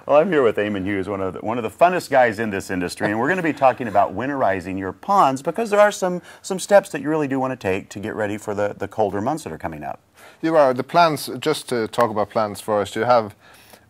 Well, I'm here with Eamon Hughes, one of the funnest guys in this industry, and we're going to be talking about winterizing your ponds because there are some steps that you really do want to take to get ready for the colder months that are coming up. You are. The plants, just to talk about plants first, you have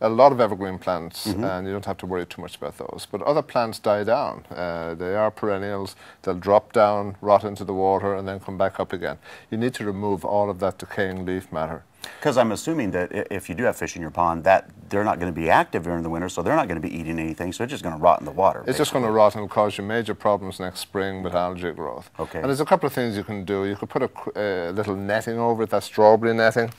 a lot of evergreen plants, and you don't have to worry too much about those. But other plants die down. They are perennials. They'll drop down, rot into the water, and then come back up again. You need to remove all of that decaying leaf matter. Because I'm assuming that if you do have fish in your pond, that they're not going to be active during the winter, so they're not going to be eating anything, so it's just going to rot in the water. It's just going to rot and it'll cause you major problems next spring with algae growth. Okay. And there's a couple of things you can do. You could put a little netting over it, that strawberry netting.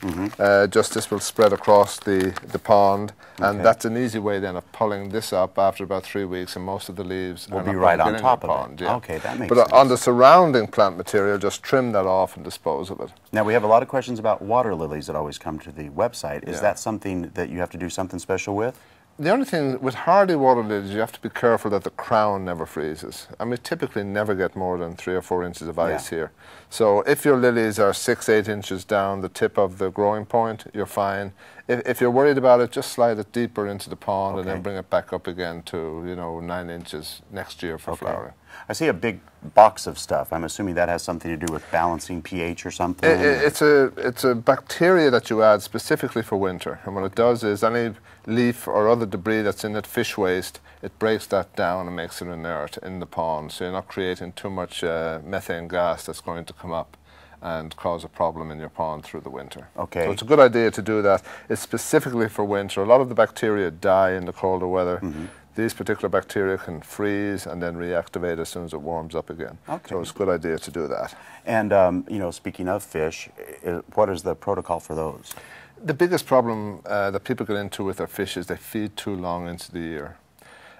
Just this will spread across the pond, and that's an easy way then of pulling this up after about 3 weeks, and most of the leaves will be right on top of it. Yeah. Okay, that makes sense. But on the surrounding plant material, just trim that off and dispose of it. Now, we have a lot of questions about water lilies that always come to the website. Is that something that you have to do something special with? The only thing with hardy water lilies, you have to be careful that the crown never freezes. And we typically never get more than 3 or 4 inches of ice here. So if your lilies are 6, 8 inches down the tip of the growing point, you're fine. If you're worried about it, just slide it deeper into the pond and then bring it back up again to, 9 inches next year for flowering. I see a big box of stuff. I'm assuming that has something to do with balancing pH or something. It's a bacteria that you add specifically for winter, and what it does is any leaf or other debris that's in it, fish waste, it breaks that down and makes it inert in the pond, so you're not creating too much methane gas that's going to come up and cause a problem in your pond through the winter. Okay. So it's a good idea to do that. It's specifically for winter. A lot of the bacteria die in the colder weather. These particular bacteria can freeze and then reactivate as soon as it warms up again. Okay. So it's a good idea to do that. And, speaking of fish, what is the protocol for those? The biggest problem that people get into with their fish is they feed too long into the year.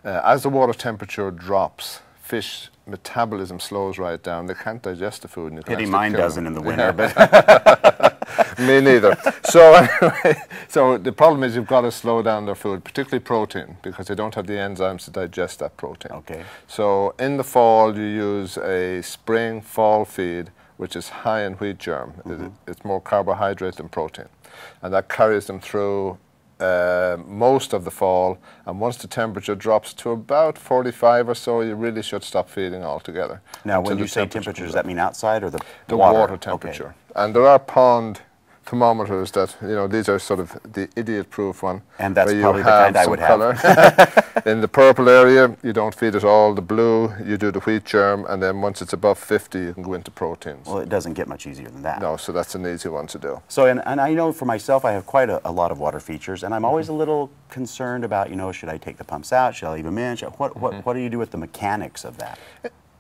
As the water temperature drops, fish metabolism slows right down. They can't digest the food. And Pity mine doesn't in the winter. But me neither. So anyway, so the problem is you've got to slow down their food, particularly protein, because they don't have the enzymes to digest that protein. Okay. So in the fall, you use a spring-fall feed, which is high in wheat germ. It's more carbohydrate than protein. And that carries them through most of the fall, and once the temperature drops to about 45 or so, you really should stop feeding altogether. Now, when you say temperature, does that mean outside or the water temperature? Okay. And there are pond thermometers that, these are sort of the idiot-proof one. And that's probably the kind I would have. In the purple area, you don't feed it all. The blue, you do the wheat germ, and then once it's above 50, you can go into proteins. Well, it doesn't get much easier than that. No, so that's an easy one to do. So, and I know for myself, I have quite a lot of water features, and I'm always a little concerned about, should I take the pumps out? Should I leave them in? What do you do with the mechanics of that?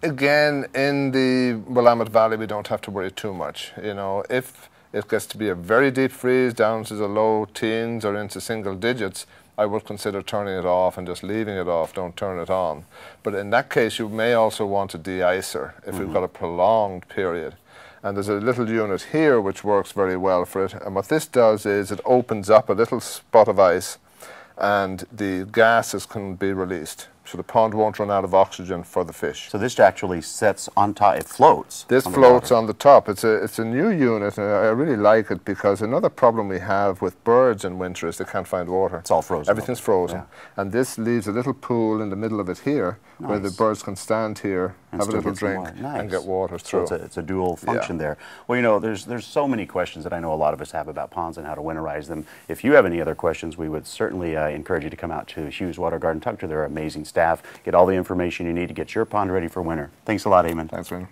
Again, in the Willamette Valley, we don't have to worry too much. If it gets to be a very deep freeze down to the low teens or into single digits, I would consider turning it off and just leaving it off, don't turn it on. But in that case, you may also want a de-icer if we've got a prolonged period. And there's a little unit here which works very well for it. And what this does is it opens up a little spot of ice and the gases can be released. So the pond won't run out of oxygen for the fish. So this actually sets on top, it floats. This floats on the top. It's a new unit, and I really like it because another problem we have with birds in winter is they can't find water. It's all frozen. Everything's frozen. Yeah. And this leaves a little pool in the middle of it here where the birds can stand here, have a little drink, and get water through. So it's a dual function there. Well, there's so many questions that I know a lot of us have about ponds and how to winterize them. If you have any other questions, we would certainly encourage you to come out to Hughes Water Garden, talk to their amazing staff, get all the information you need to get your pond ready for winter. Thanks a lot, Eamon. Thanks, Wayne.